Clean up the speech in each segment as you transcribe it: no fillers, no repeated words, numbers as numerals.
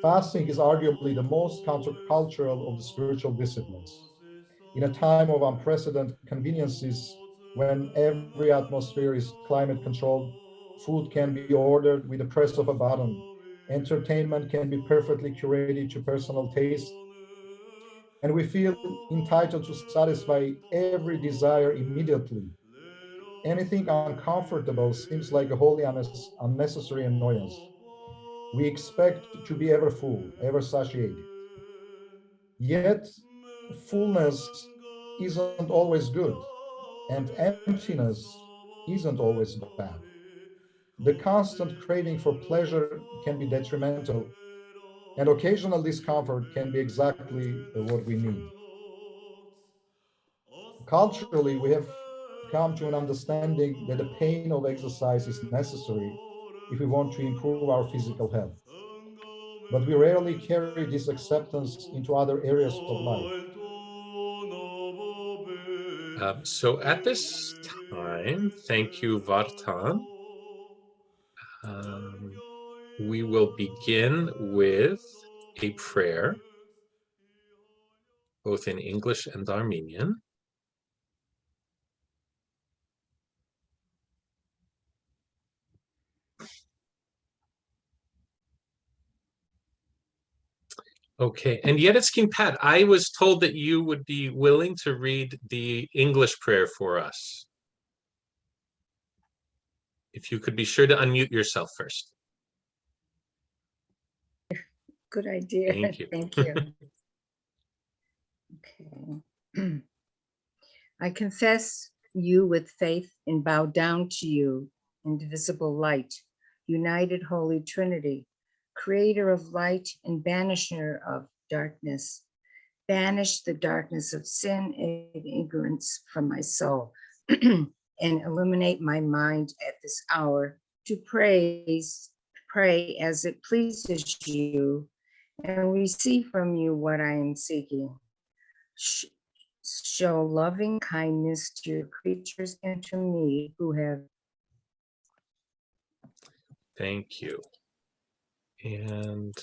Fasting is arguably the most countercultural of the spiritual disciplines. In a time of unprecedented conveniences, when every atmosphere is climate controlled, food can be ordered with the press of a button, entertainment can be perfectly curated to personal taste, and we feel entitled to satisfy every desire immediately. Anything uncomfortable seems like a wholly unnecessary annoyance. We expect to be ever full, ever satiated. Yet, fullness isn't always good, and emptiness isn't always bad. The constant craving for pleasure can be detrimental, and occasional discomfort can be exactly what we need. Culturally, we have come to an understanding that the pain of exercise is necessary if we want to improve our physical health. But we rarely carry this acceptance into other areas of life. So at this time, thank you, Vartan. We will begin with a prayer, both in English and Armenian. Okay, and Yeditskin Pat, I was told that you would be willing to read the English prayer for us. If you could be sure to unmute yourself first. Good idea. Thank you. Thank you. Okay. I confess you with faith and bow down to you, indivisible light, united Holy Trinity, creator of light and banisher of darkness. Banish the darkness of sin and ignorance from my soul and illuminate my mind at this hour to pray as it pleases you and receive from you what I am seeking. Show loving kindness to your creatures and to me who have. Thank you. And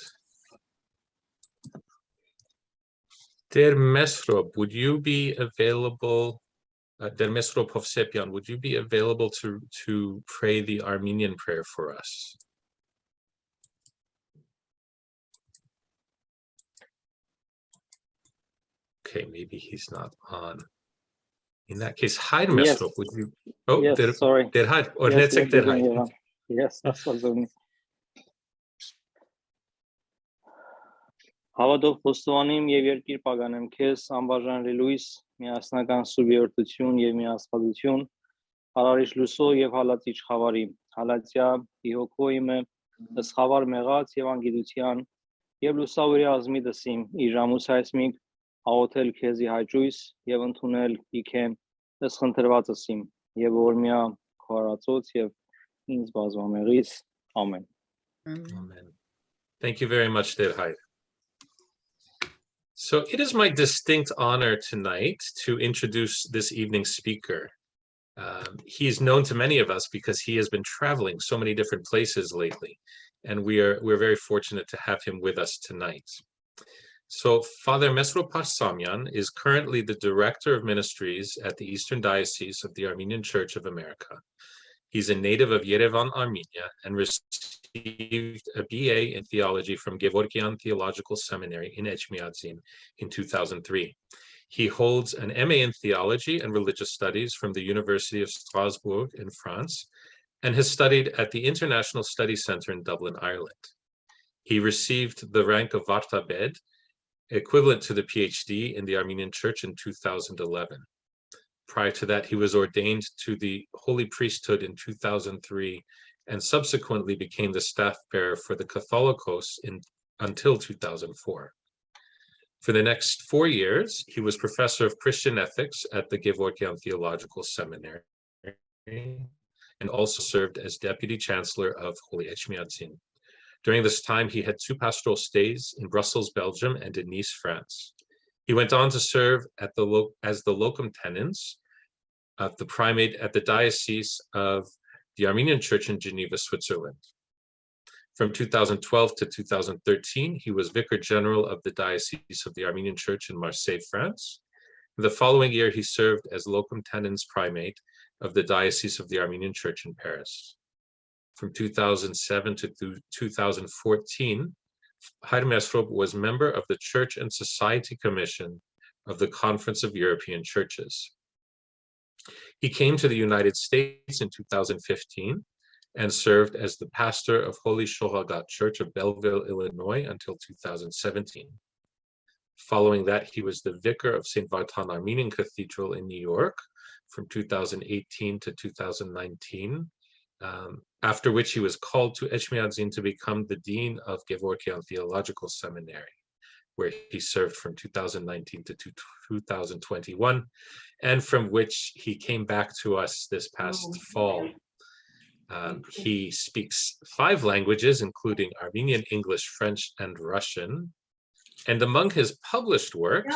Der Mesrop, would you be available, Der Mesrop Parsamyan, would you be available to pray the Armenian prayer for us? Okay, maybe he's not on. In that case, hi, Mesrop, would you? Oh, yes, sorry. Derhad, or Yes, Derhad. Yes, that's what's on. Հավատով խոստովանիմ եւ երկիր պագանեմ քեզ անբաժանելի լույս, միասնական սուրբ երրորդություն եւ միասպասություն, հարարիչ լույսո եւ հալածիչ խավարի, հալածյա իհոգո իմը, ըսխավար մեղած եւ անգիտության եւ լուսավորի ազմի դսիմ, իր ամուս հայսմիկ, աղոթել քեզի հայջույս եւ ընդունել իքեմ, ըսխնդրվածըսիմ եւ օրմյա քարածոց եւ ինձ բազմամեղից. Amen. Amen. Thank you very much, Derhad. So it is my distinct honor tonight to introduce this evening's speaker. He is known to many of us because he has been traveling so many different places lately, and we're very fortunate to have him with us tonight. So Father Mesrop Parsamyan is currently the Director of Ministries at the Eastern Diocese of the Armenian Church of America. He's a native of Yerevan, Armenia, and received a BA in theology from Gevorkian Theological Seminary in Echmiadzin in 2003. He holds an MA in theology and religious studies from the University of Strasbourg in France, and has studied at the International Study Center in Dublin, Ireland. He received the rank of Vartabed, equivalent to the PhD in the Armenian Church in 2011. Prior to that, he was ordained to the Holy Priesthood in 2003 and subsequently became the staff bearer for the Catholicos until 2004. For the next 4 years, he was professor of Christian ethics at the Gevorkian Theological Seminary and also served as deputy chancellor of Holy Echmiadzin. During this time, he had 2 pastoral stays in Brussels, Belgium, and in Nice, France. He went on to serve as the locum tenens of the primate at the Diocese of the Armenian Church in Geneva, Switzerland. From 2012 to 2013, he was Vicar General of the Diocese of the Armenian Church in Marseille, France. The following year, he served as Locum Tenens Primate of the Diocese of the Armenian Church in Paris. From 2007 to 2014, Hayr Mesrop was member of the Church and Society Commission of the Conference of European Churches. He came to the United States in 2015 and served as the pastor of Holy Sharagan Church of Belleville, Illinois until 2017. Following that, he was the vicar of St. Vartan Armenian Cathedral in New York from 2018 to 2019, after which he was called to Echmiadzin to become the Dean of Gevorkian Theological Seminary, where he served from 2019 to 2021, and from which he came back to us this past fall. He speaks 5 languages, including Armenian, English, French, and Russian. And among his published works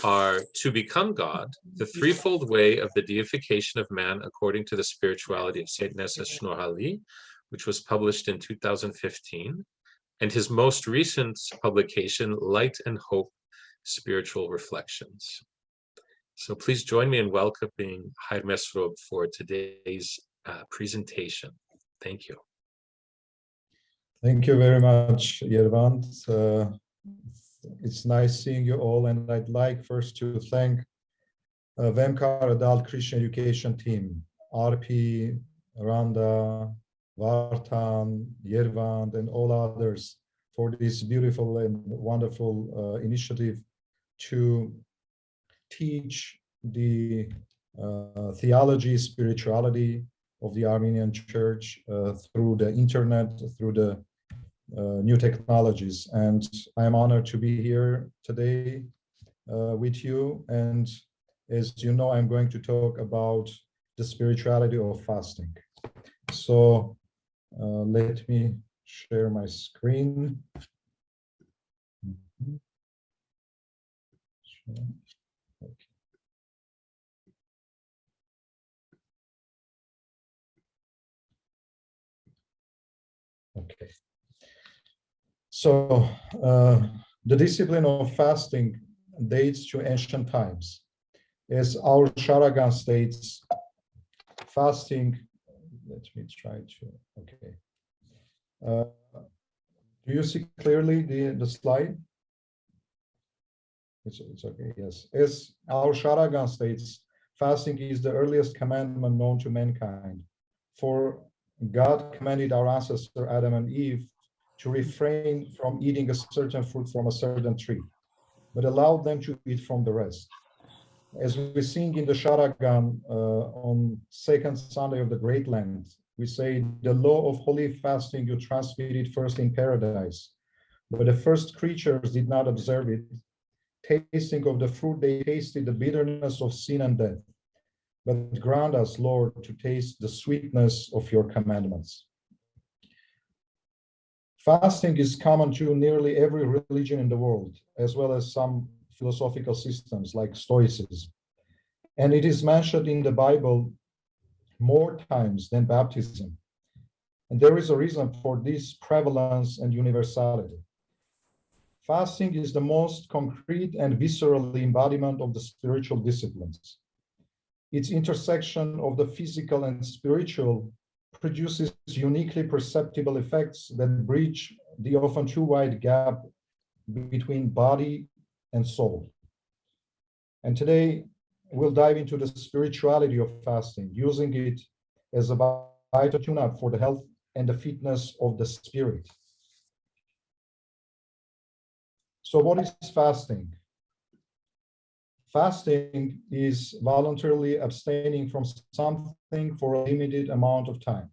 are To Become God, The Threefold Way of the Deification of Man According to the Spirituality of Saint Nessus Shnorhali, which was published in 2015, and his most recent publication, Light and Hope, Spiritual Reflections. So please join me in welcoming Hayr Mesrop for today's presentation. Thank you. Thank you very much, Yervant. It's nice seeing you all, and I'd like first to thank Vemkar Adult Christian Education Team, RP, Randa, Vartan, Yervant, and all others for this beautiful and wonderful initiative to teach the theology, spirituality of the Armenian Church through the internet, through the new technologies. And I am honored to be here today with you. And as you know, I'm going to talk about the spirituality of fasting. So let me share my screen. Okay. So the discipline of fasting dates to ancient times. As our Sharagan states, fasting, let me try to, okay. Do you see clearly the slide? It's okay, yes. As our Sharagan states, fasting is the earliest commandment known to mankind. For God commanded our ancestor Adam and Eve to refrain from eating a certain fruit from a certain tree, but allowed them to eat from the rest. As we sing in the Sharagan on second Sunday of the Great Lent, we say, the law of holy fasting you transmitted first in paradise, but the first creatures did not observe it. Tasting of the fruit, they tasted the bitterness of sin and death. But grant us, Lord, to taste the sweetness of your commandments. Fasting is common to nearly every religion in the world, as well as some philosophical systems like Stoicism. And it is mentioned in the Bible more times than baptism. And there is a reason for this prevalence and universality. Fasting is the most concrete and visceral embodiment of the spiritual disciplines. Its intersection of the physical and spiritual produces uniquely perceptible effects that bridge the often too wide gap between body and soul. And today, we'll dive into the spirituality of fasting, using it as a vital tune-up for the health and the fitness of the spirit. So what is fasting? Fasting is voluntarily abstaining from something for a limited amount of time.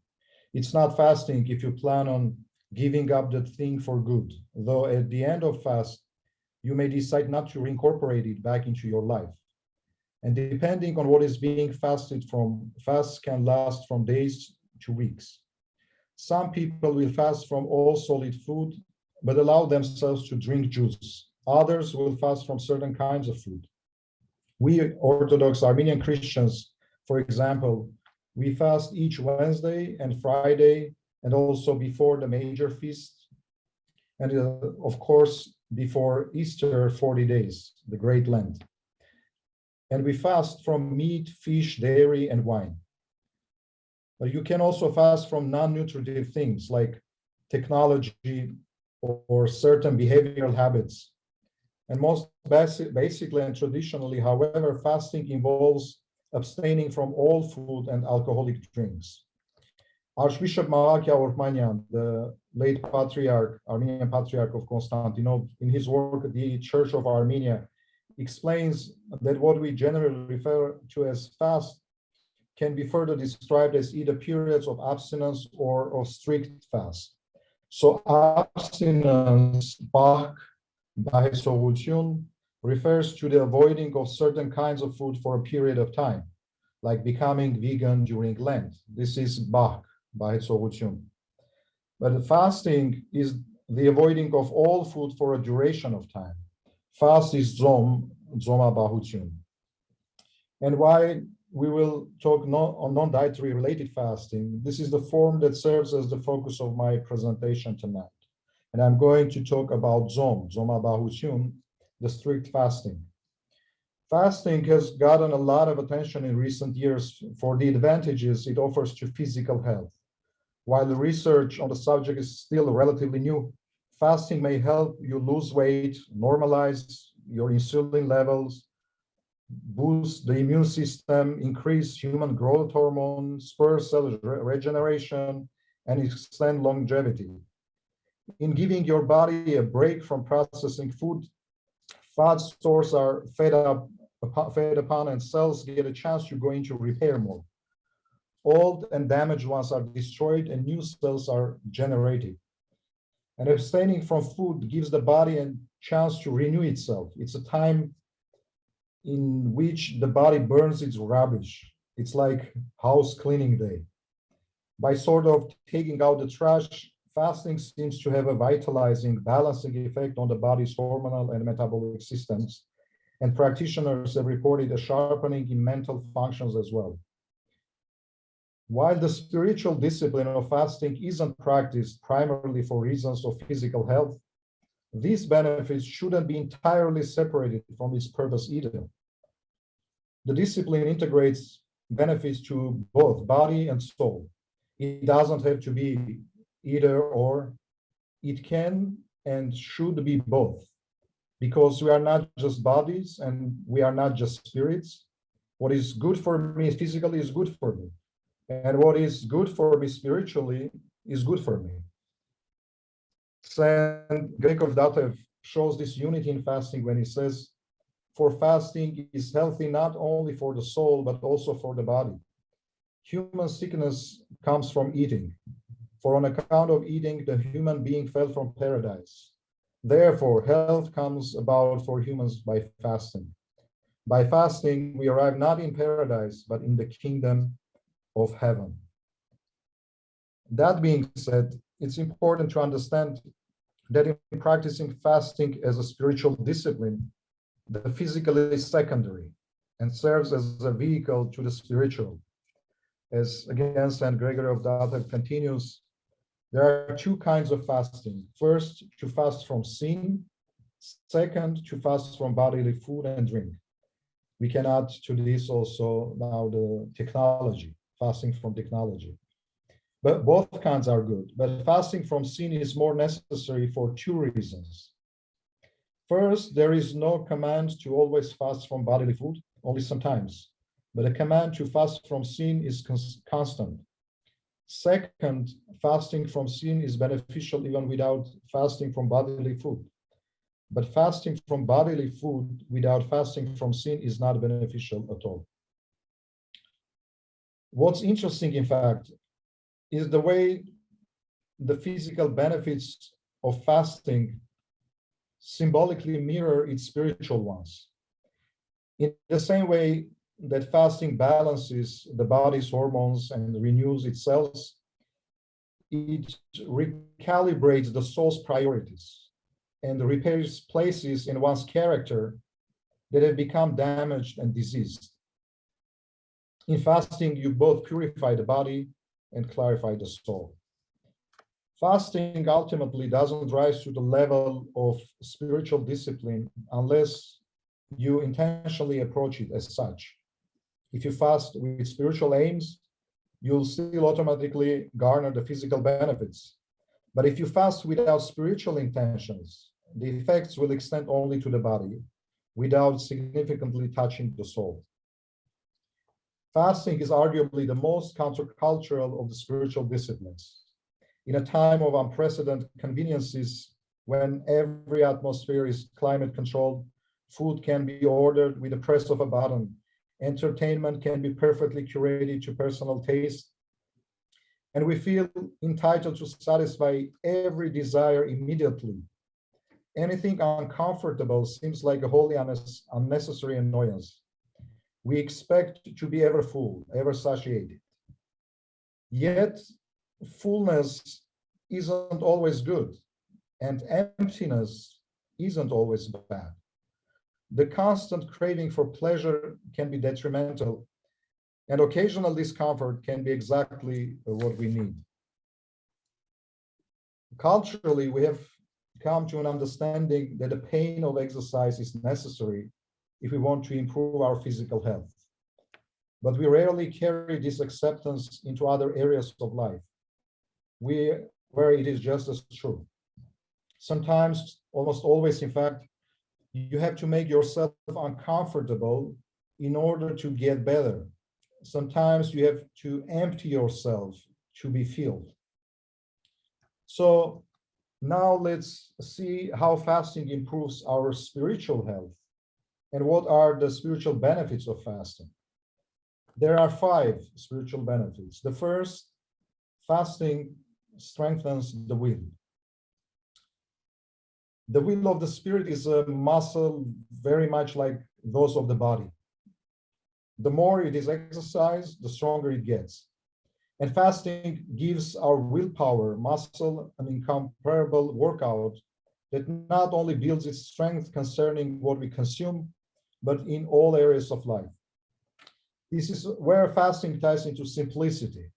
It's not fasting if you plan on giving up the thing for good, though at the end of fast, you may decide not to reincorporate it back into your life. And depending on what is being fasted from, fasts can last from days to weeks. Some people will fast from all solid food, but allow themselves to drink juice. Others will fast from certain kinds of food. We Orthodox Armenian Christians, for example, we fast each Wednesday and Friday and also before the major feast, and of course, before Easter, 40 days, the Great Lent. And we fast from meat, fish, dairy, and wine. But you can also fast from non-nutritive things like technology or certain behavioral habits. And most basically and traditionally, however, fasting involves abstaining from all food and alcoholic drinks. Archbishop Malakia Ormanyan, the late patriarch, Armenian Patriarch of Constantinople, in his work, The Church of Armenia, explains that what we generally refer to as fast can be further described as either periods of abstinence or of strict fast. So abstinence, Bach, refers to the avoiding of certain kinds of food for a period of time, like becoming vegan during Lent. This is Bach. But fasting is the avoiding of all food for a duration of time. Fast is Zoma Bahutyun. And why we will talk on non-dietary related fasting, this is the form that serves as the focus of my presentation tonight. And I'm going to talk about Zoma Bahutyun, the strict fasting. Fasting has gotten a lot of attention in recent years for the advantages it offers to physical health. While the research on the subject is still relatively new, fasting may help you lose weight, normalize your insulin levels, boost the immune system, increase human growth hormone, spur cell regeneration, and extend longevity. In giving your body a break from processing food, fat stores are fed upon, and cells get a chance to go into repair mode. Old and damaged ones are destroyed and new cells are generated. And abstaining from food gives the body a chance to renew itself. It's a time in which the body burns its rubbish. It's like house cleaning day. By sort of taking out the trash, fasting seems to have a vitalizing, balancing effect on the body's hormonal and metabolic systems. And practitioners have reported a sharpening in mental functions as well. While the spiritual discipline of fasting isn't practiced primarily for reasons of physical health, these benefits shouldn't be entirely separated from its purpose either. The discipline integrates benefits to both body and soul. It doesn't have to be either or. It can and should be both, because we are not just bodies and we are not just spirits. What is good for me physically is good for me. And what is good for me spiritually is good for me. Saint Greg of Datev shows this unity in fasting when he says, for fasting is healthy not only for the soul, but also for the body. Human sickness comes from eating. For on account of eating, the human being fell from paradise. Therefore, health comes about for humans by fasting. By fasting, we arrive not in paradise, but in the kingdom of heaven. That being said, it's important to understand that in practicing fasting as a spiritual discipline, the physical is secondary and serves as a vehicle to the spiritual. As again, St. Gregory of Datev continues, there are two kinds of fasting. First, to fast from sin. Second, to fast from bodily food and drink. We can add to this also now the technology, fasting from technology. But both kinds are good. But fasting from sin is more necessary for two reasons. First, there is no command to always fast from bodily food, only sometimes. But a command to fast from sin is constant. Second, fasting from sin is beneficial even without fasting from bodily food. But fasting from bodily food without fasting from sin is not beneficial at all. What's interesting, in fact, is the way the physical benefits of fasting symbolically mirror its spiritual ones. In the same way that fasting balances the body's hormones and renews its cells, it recalibrates the soul's priorities and repairs places in one's character that have become damaged and diseased. In fasting, you both purify the body and clarify the soul. Fasting ultimately doesn't rise to the level of spiritual discipline unless you intentionally approach it as such. If you fast with spiritual aims, you'll still automatically garner the physical benefits. But if you fast without spiritual intentions, the effects will extend only to the body without significantly touching the soul. Fasting is arguably the most countercultural of the spiritual disciplines. In a time of unprecedented conveniences, when every atmosphere is climate controlled, food can be ordered with the press of a button, entertainment can be perfectly curated to personal taste, and we feel entitled to satisfy every desire immediately. Anything uncomfortable seems like a wholly unnecessary annoyance. We expect to be ever full, ever satiated. Yet, fullness isn't always good, and emptiness isn't always bad. The constant craving for pleasure can be detrimental, and occasional discomfort can be exactly what we need. Culturally, we have come to an understanding that the pain of exercise is necessary if we want to improve our physical health. But we rarely carry this acceptance into other areas of life, where it is just as true. Sometimes, almost always, in fact, you have to make yourself uncomfortable in order to get better. Sometimes you have to empty yourself to be filled. So now let's see how fasting improves our spiritual health and what are the spiritual benefits of fasting. There are 5 spiritual benefits. The first, fasting strengthens the will. The will of the spirit is a muscle very much like those of the body. The more it is exercised, the stronger it gets. And fasting gives our willpower muscle an incomparable workout that not only builds its strength concerning what we consume, but in all areas of life. This is where fasting ties into simplicity.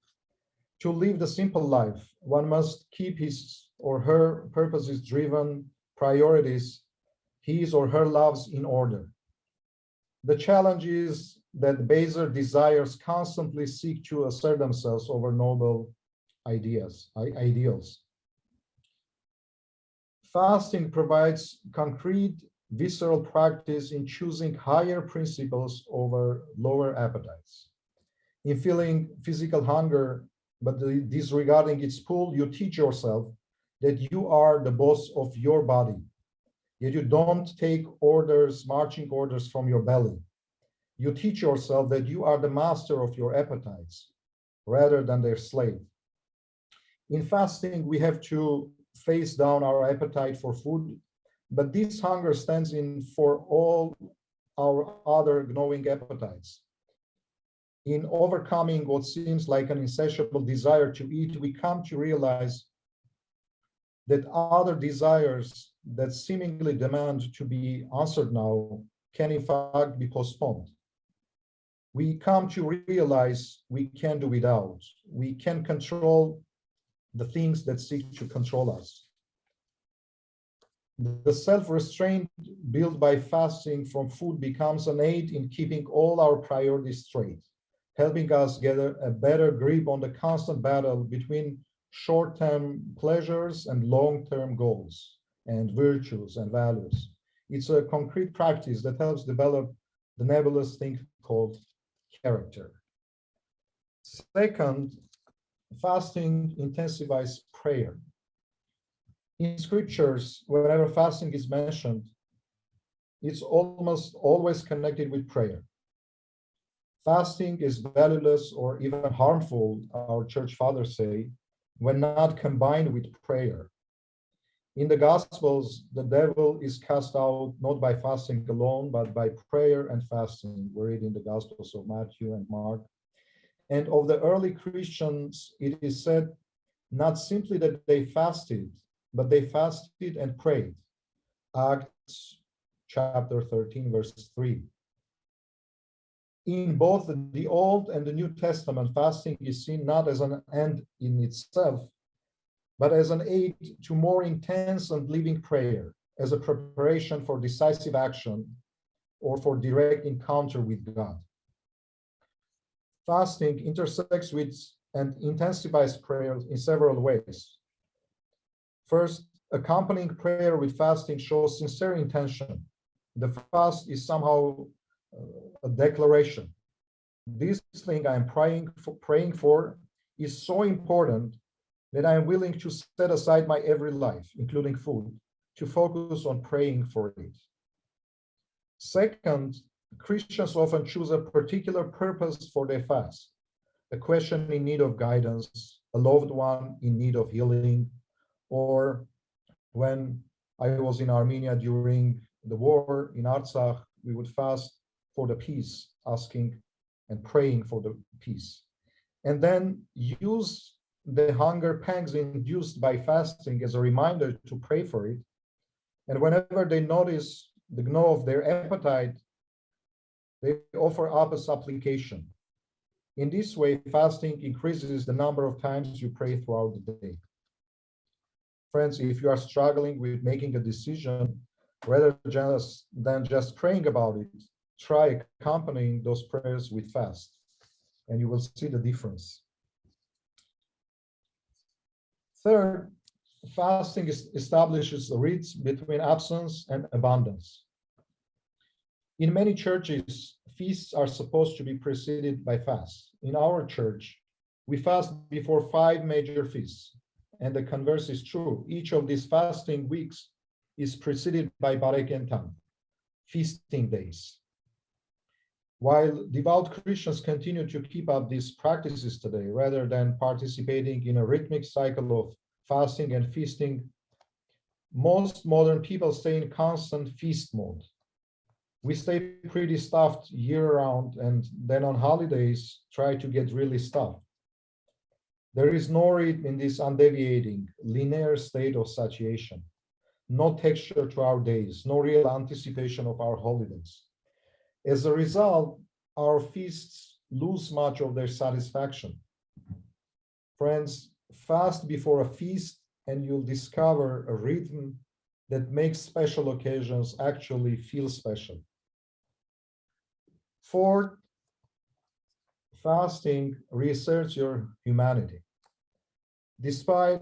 To live the simple life, one must keep his or her purposes driven, priorities, his or her loves in order. The challenge is that baser desires constantly seek to assert themselves over noble ideals. Fasting provides concrete, visceral practice in choosing higher principles over lower appetites. In feeling physical hunger, but disregarding its pull, you teach yourself that you are the boss of your body. Yet you don't take orders, marching orders from your belly. You teach yourself that you are the master of your appetites rather than their slave. In fasting, we have to face down our appetite for food, but this hunger stands in for all our other gnawing appetites. In overcoming what seems like an insatiable desire to eat, we come to realize that other desires that seemingly demand to be answered now can in fact be postponed. We come to realize we can do without. We can control the things that seek to control us. The self-restraint built by fasting from food becomes an aid in keeping all our priorities straight, helping us get a better grip on the constant battle between short-term pleasures and long-term goals and virtues and values. It's a concrete practice that helps develop the nebulous thing called character. Second, fasting intensifies prayer. In scriptures, whenever fasting is mentioned, it's almost always connected with prayer. Fasting is valueless or even harmful, our church fathers say, when not combined with prayer. In the Gospels, the devil is cast out not by fasting alone, but by prayer and fasting. We read in the Gospels of Matthew and Mark. And of the early Christians, it is said not simply that they fasted, but they fasted and prayed. Acts chapter 13, verse 3. In both the Old and the New Testament, fasting is seen not as an end in itself, but as an aid to more intense and living prayer, as a preparation for decisive action or for direct encounter with God. Fasting intersects with and intensifies prayer in several ways. First, accompanying prayer with fasting shows sincere intention. The fast is somehow a declaration. This thing I am praying for is so important that I am willing to set aside my every life, including food, to focus on praying for it. Second, Christians often choose a particular purpose for their fast, a question in need of guidance, a loved one in need of healing, or when I was in Armenia during the war in Artsakh, we would fast for the peace, asking and praying for the peace. And then use the hunger pangs induced by fasting as a reminder to pray for it. And whenever they notice the gnaw of their appetite, they offer up a supplication. In this way, fasting increases the number of times you pray throughout the day. Friends, if you are struggling with making a decision, rather than just praying about it, try accompanying those prayers with fast, and you will see the difference. Third, fasting establishes a ridge between absence and abundance. In many churches, feasts are supposed to be preceded by fasts. In our church, we fast before 5 major feasts, and the converse is true. Each of these fasting weeks is preceded by Paregentan, feasting days. While devout Christians continue to keep up these practices today, rather than participating in a rhythmic cycle of fasting and feasting, most modern people stay in constant feast mode. We stay pretty stuffed year-round, and then on holidays, try to get really stuffed. There is no rhythm in this undeviating, linear state of satiation, no texture to our days, no real anticipation of our holidays. As a result, our feasts lose much of their satisfaction. Friends, fast before a feast and you'll discover a rhythm that makes special occasions actually feel special. Fourth, fasting reasserts your humanity. Despite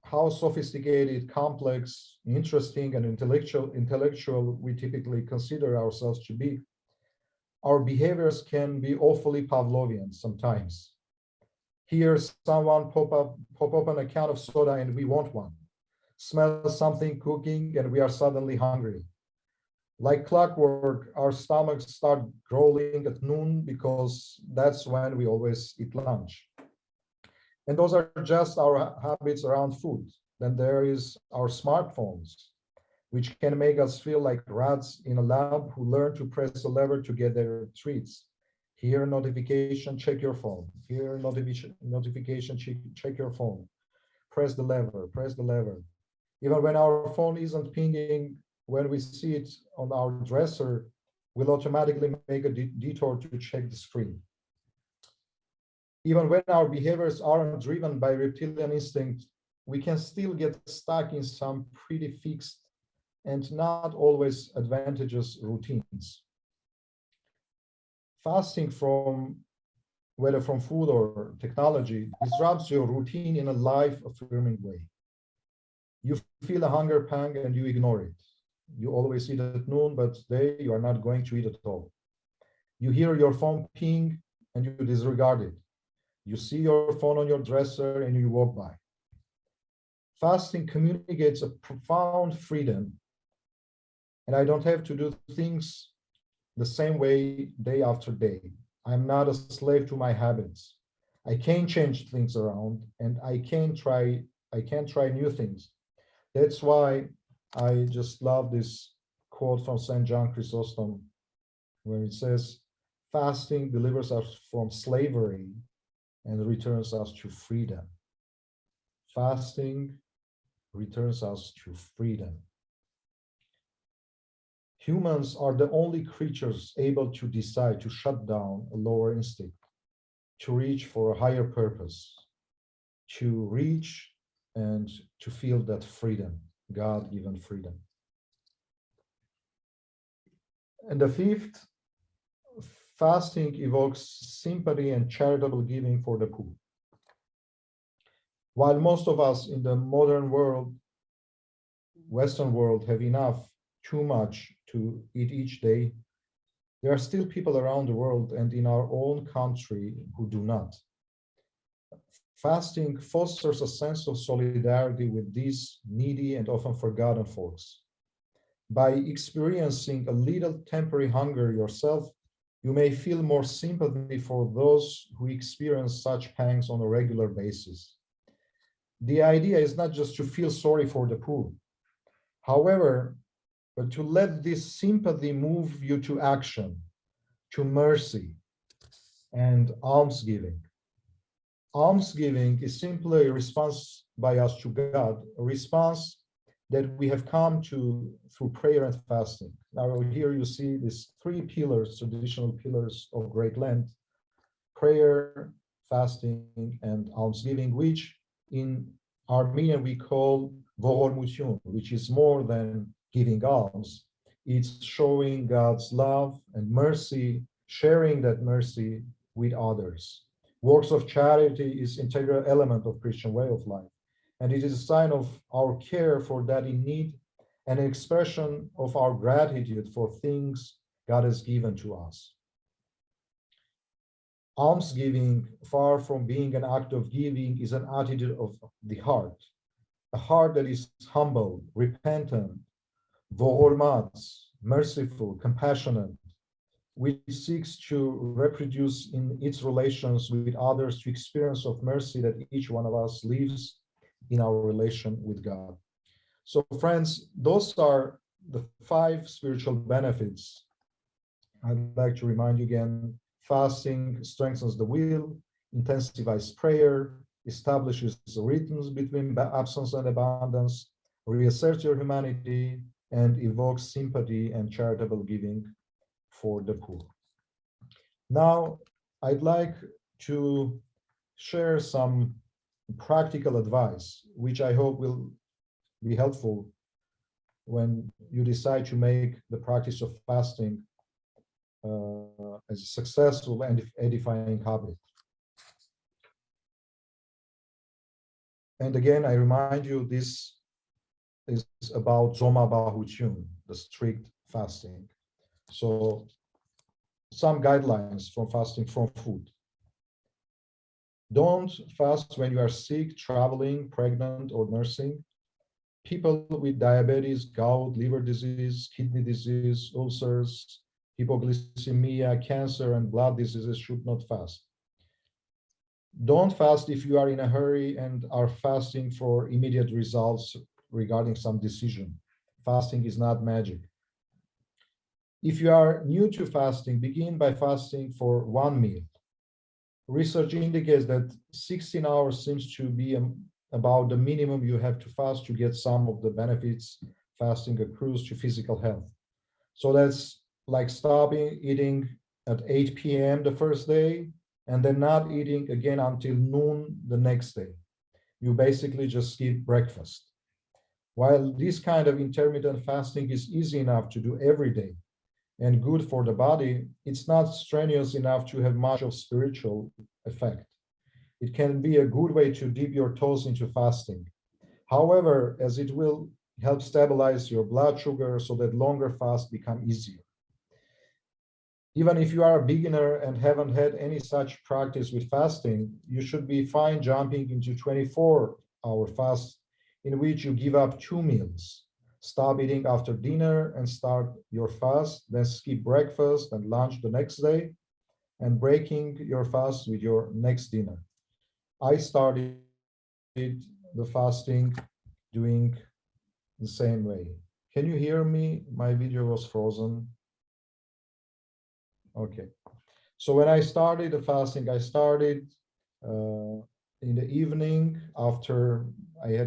how sophisticated, complex, interesting, and intellectual we typically consider ourselves to be, our behaviors can be awfully Pavlovian sometimes. Hear someone pop up an account of soda and we want one. Smell something cooking and we are suddenly hungry. Like clockwork, our stomachs start growling at noon because that's when we always eat lunch. And those are just our habits around food. Then there is our smartphones, which can make us feel like rats in a lab who learn to press a lever to get their treats. Here, notification, check your phone. Here, notification, check your phone. Press the lever, press the lever. Even when our phone isn't pinging, when we see it on our dresser, we'll automatically make a detour to check the screen. Even when our behaviors aren't driven by reptilian instinct, we can still get stuck in some pretty fixed and not always advantageous routines. Fasting from, whether from food or technology, disrupts your routine in a life-affirming way. You feel a hunger pang and you ignore it. You always eat at noon, but today you are not going to eat at all. You hear your phone ping and you disregard it. You see your phone on your dresser and you walk by. Fasting communicates a profound freedom, and I don't have to do things the same way day after day. I'm not a slave to my habits. I can change things around and I can try new things. That's why I just love this quote from St. John Chrysostom, where it says, fasting delivers us from slavery and returns us to freedom. Fasting returns us to freedom. Humans are the only creatures able to decide to shut down a lower instinct, to reach for a higher purpose, to reach and to feel that freedom, God-given freedom. And the fifth, fasting evokes sympathy and charitable giving for the poor. While most of us in the modern world, Western world, have enough, too much to eat each day, there are still people around the world and in our own country who do not. Fasting fosters a sense of solidarity with these needy and often forgotten folks. By experiencing a little temporary hunger yourself, you may feel more sympathy for those who experience such pangs on a regular basis. The idea is not just to feel sorry for the poor, however, but to let this sympathy move you to action, to mercy and almsgiving. Almsgiving is simply a response by us to God, a response that we have come to through prayer and fasting. Now here you see these three pillars, traditional pillars of Great Lent: prayer, fasting, and almsgiving, which in Armenian we call vormutyun, which is more than giving alms. It's showing God's love and mercy, sharing that mercy with others. Works of charity is an integral element of Christian way of life, and it is a sign of our care for that in need and an expression of our gratitude for things God has given to us. Almsgiving, far from being an act of giving, is an attitude of the heart, a heart that is humble, repentant, vormats, merciful, compassionate, which seeks to reproduce in its relations with others the experience of mercy that each one of us lives in our relation with God. So friends, those are the 5 spiritual benefits. I'd like to remind you again: fasting strengthens the will, intensifies prayer, establishes rhythms between absence and abundance, reasserts your humanity, and evokes sympathy and charitable giving for the poor. Now, I'd like to share some practical advice, which I hope will be helpful when you decide to make the practice of fasting as a successful and edifying habit. And again, I remind you, this is about Zoma Bahutyun, the strict fasting. So some guidelines from fasting from food. Don't fast when you are sick, traveling, pregnant, or nursing. People with diabetes, gout, liver disease, kidney disease, ulcers, hypoglycemia, cancer, and blood diseases should not fast. Don't fast if you are in a hurry and are fasting for immediate results regarding some decision. Fasting is not magic. If you are new to fasting, begin by fasting for 1 meal. Research indicates that 16 hours seems to be about the minimum you have to fast to get some of the benefits fasting accrues to physical health. So that's like stopping eating at 8 p.m. the first day and then not eating again until noon the next day. You basically just skip breakfast. While this kind of intermittent fasting is easy enough to do every day and good for the body, it's not strenuous enough to have much of spiritual effect. It can be a good way to dip your toes into fasting. However, as it will help stabilize your blood sugar so that longer fasts become easier. Even if you are a beginner and haven't had any such practice with fasting, you should be fine jumping into 24-hour fast in which you give up 2 meals. Stop eating after dinner and start your fast, then skip breakfast and lunch the next day, and breaking your fast with your next dinner. I started the fasting doing the same way. Can you hear me? My video was frozen. Okay. So when I started the fasting, I started in the evening after I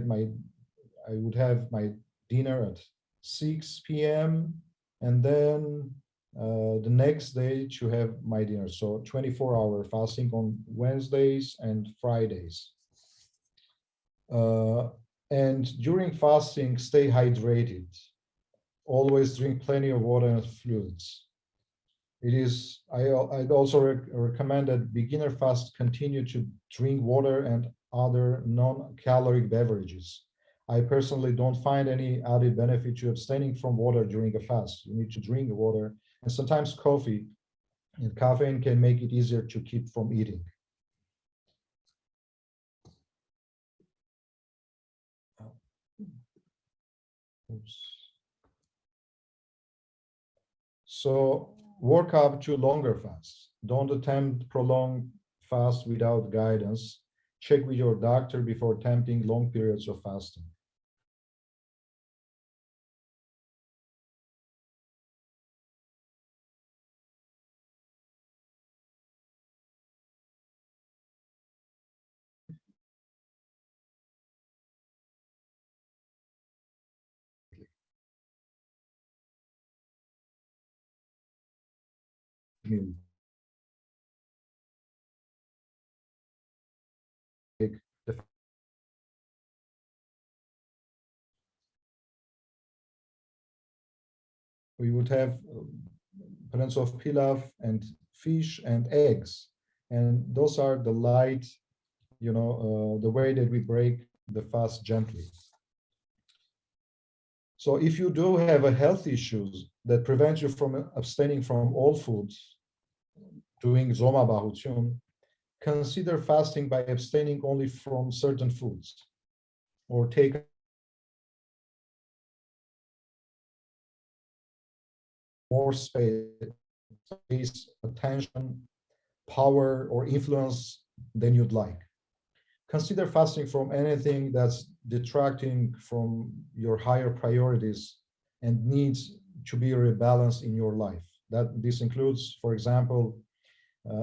would have my dinner at 6 p.m. and then the next day to have my dinner. So 24-hour fasting on Wednesdays and Fridays. Uh, and during fasting, stay hydrated. Always drink plenty of water and fluids. I'd also recommend that beginner fast continue to drink water and other non-caloric beverages. I personally don't find any added benefit to abstaining from water during a fast. You need to drink water, and sometimes coffee and caffeine can make it easier to keep from eating. Oops. So work up to longer fasts. Don't attempt prolonged fast without guidance. Check with your doctor before attempting long periods of fasting. We would have pans of pilaf and fish and eggs, and those are the light, the way that we break the fast gently. So if you do have a health issues that prevent you from abstaining from all foods, doing zoma bahutun, consider fasting by abstaining only from certain foods, or take more space, attention, power, or influence than you'd like. Consider fasting from anything that's detracting from your higher priorities and needs to be rebalanced in your life. This includes, for example,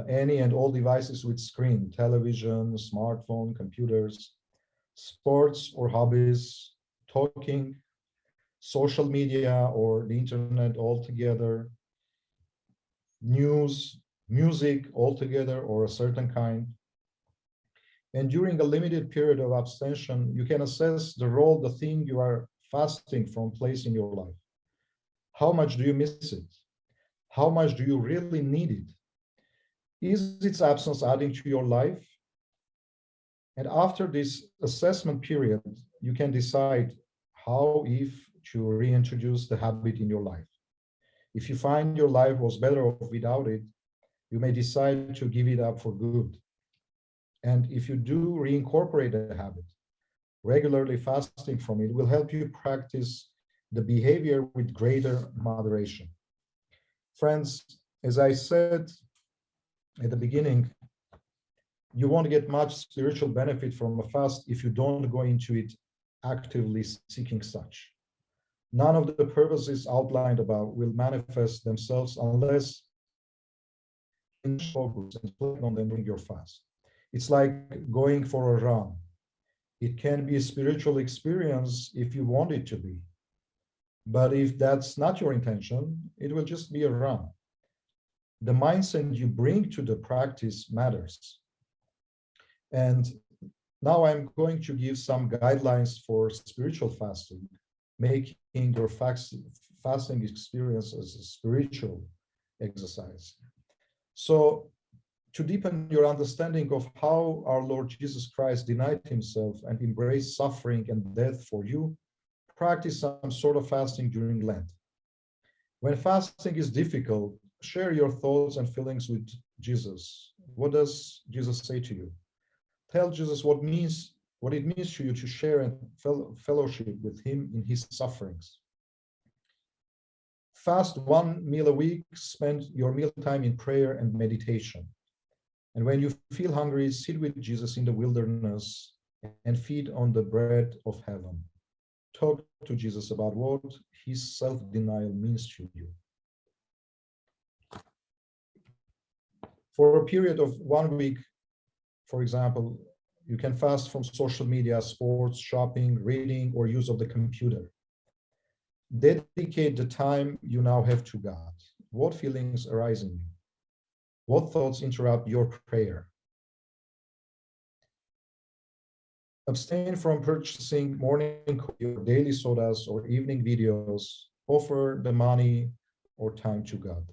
any and all devices with screen, television, smartphone, computers, sports or hobbies, talking, social media or the internet altogether, news, music altogether or a certain kind. And during a limited period of abstention, you can assess the role the thing you are fasting from plays in your life. How much do you miss it? How much do you really need it? Is its absence adding to your life? And after this assessment period, you can decide how, if to reintroduce the habit in your life. If you find your life was better off without it, you may decide to give it up for good. And if you do reincorporate a habit, regularly fasting from it will help you practice the behavior with greater moderation. Friends, as I said at the beginning, you won't get much spiritual benefit from a fast if you don't go into it actively seeking such. None of the purposes outlined above will manifest themselves unless you focus and plan on them during your fast. It's like going for a run. It can be a spiritual experience if you want it to be. But if that's not your intention, it will just be a run. The mindset you bring to the practice matters. And now I'm going to give some guidelines for spiritual fasting, making your fasting experience as a spiritual exercise. So to deepen your understanding of how our Lord Jesus Christ denied himself and embraced suffering and death for you, practice some sort of fasting during Lent. When fasting is difficult, share your thoughts and feelings with Jesus. What does Jesus say to you? Tell Jesus what it means to you to share and fellowship with him in his sufferings. Fast one meal a week, spend your mealtime in prayer and meditation. And when you feel hungry, sit with Jesus in the wilderness and feed on the bread of heaven. Talk to Jesus about what his self-denial means to you. For a period of 1 week, for example, you can fast from social media, sports, shopping, reading, or use of the computer. Dedicate the time you now have to God. What feelings arise in you? What thoughts interrupt your prayer? Abstain from purchasing morning coffee or daily sodas or evening videos. Offer the money or time to God.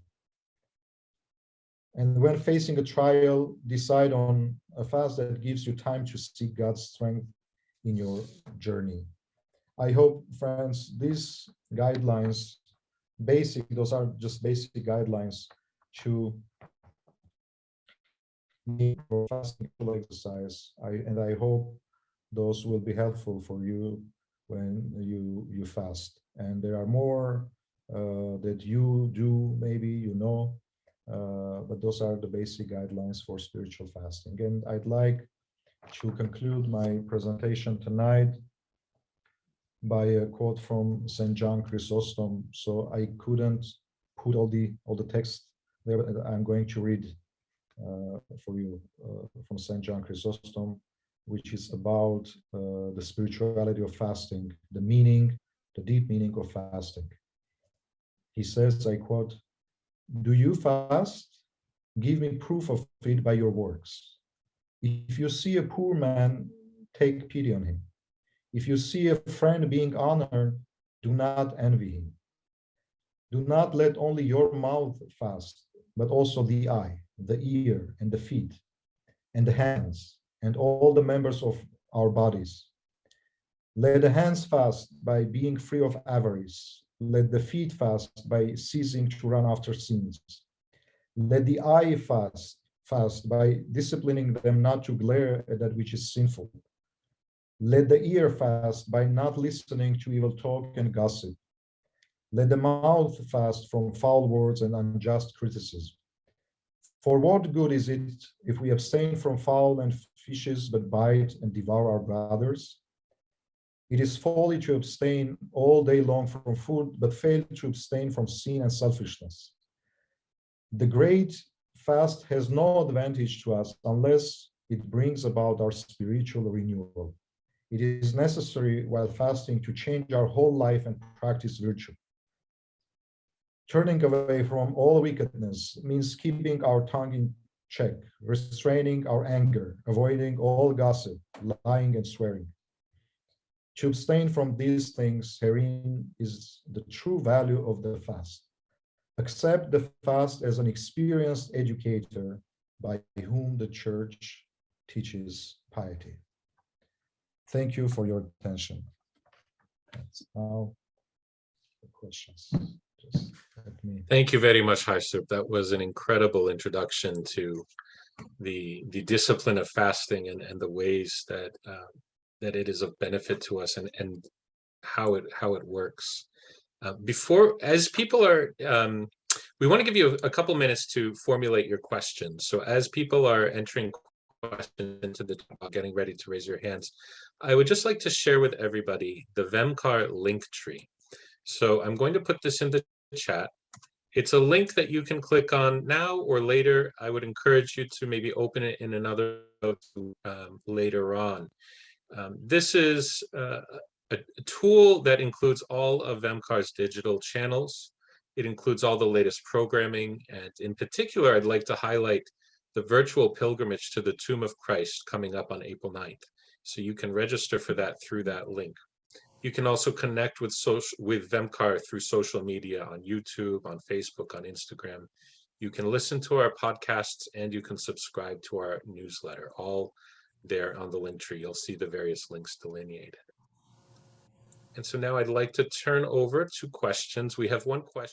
And when facing a trial, decide on a fast that gives you time to seek God's strength in your journey. I hope, friends, these guidelines, those are just basic guidelines to for fasting exercise. And I hope those will be helpful for you when you fast. And there are more that you do, maybe but those are the basic guidelines for spiritual fasting. And I'd like to conclude my presentation tonight by a quote from St. John Chrysostom. So I couldn't put all the text there, but I'm going to read for you from St. John Chrysostom, which is about the spirituality of fasting, the deep meaning of fasting. He says, I quote, "Do you fast? Give me proof of it by your works. If you see a poor man, take pity on him. If you see a friend being honored, do not envy him. Do not let only your mouth fast, but also the eye, the ear, and the feet, and the hands, and all the members of our bodies. Let the hands fast by being free of avarice. Let the feet fast by ceasing to run after sins. Let the eye fast by disciplining them not to glare at that which is sinful. Let the ear fast by not listening to evil talk and gossip. Let the mouth fast from foul words and unjust criticism. For what good is it if we abstain from fowl and fishes, but bite and devour our brothers? It is folly to abstain all day long from food, but fail to abstain from sin and selfishness. The great fast has no advantage to us unless it brings about our spiritual renewal. It is necessary while fasting to change our whole life and practice virtue. Turning away from all wickedness means keeping our tongue in check, restraining our anger, avoiding all gossip, lying, and swearing. To abstain from these things, herein is the true value of the fast. Accept the fast as an experienced educator by whom the church teaches piety. Thank you for your attention. Now, the questions. Just let me. Thank you very much, Harsub. That was an incredible introduction to the discipline of fasting and the ways that that it is of benefit to us and how it works. As people are, we want to give you a couple minutes to formulate your questions. So as people are entering questions into the getting ready to raise your hands, I would just like to share with everybody the Vemkar link tree. So I'm going to put this in the chat. It's a link that you can click on now or later. I would encourage you to maybe open it in another later on. This is a tool that includes all of Vemkar's digital channels. It includes all the latest programming, and in particular, I'd like to highlight the virtual pilgrimage to the Tomb of Christ coming up on April 9th. So you can register for that through that link. You can also connect with Vemkar through social media on YouTube, on Facebook, on Instagram. You can listen to our podcasts and you can subscribe to our newsletter, all there on the link tree. You'll see the various links delineated. And so now I'd like to turn over to questions. We have one question.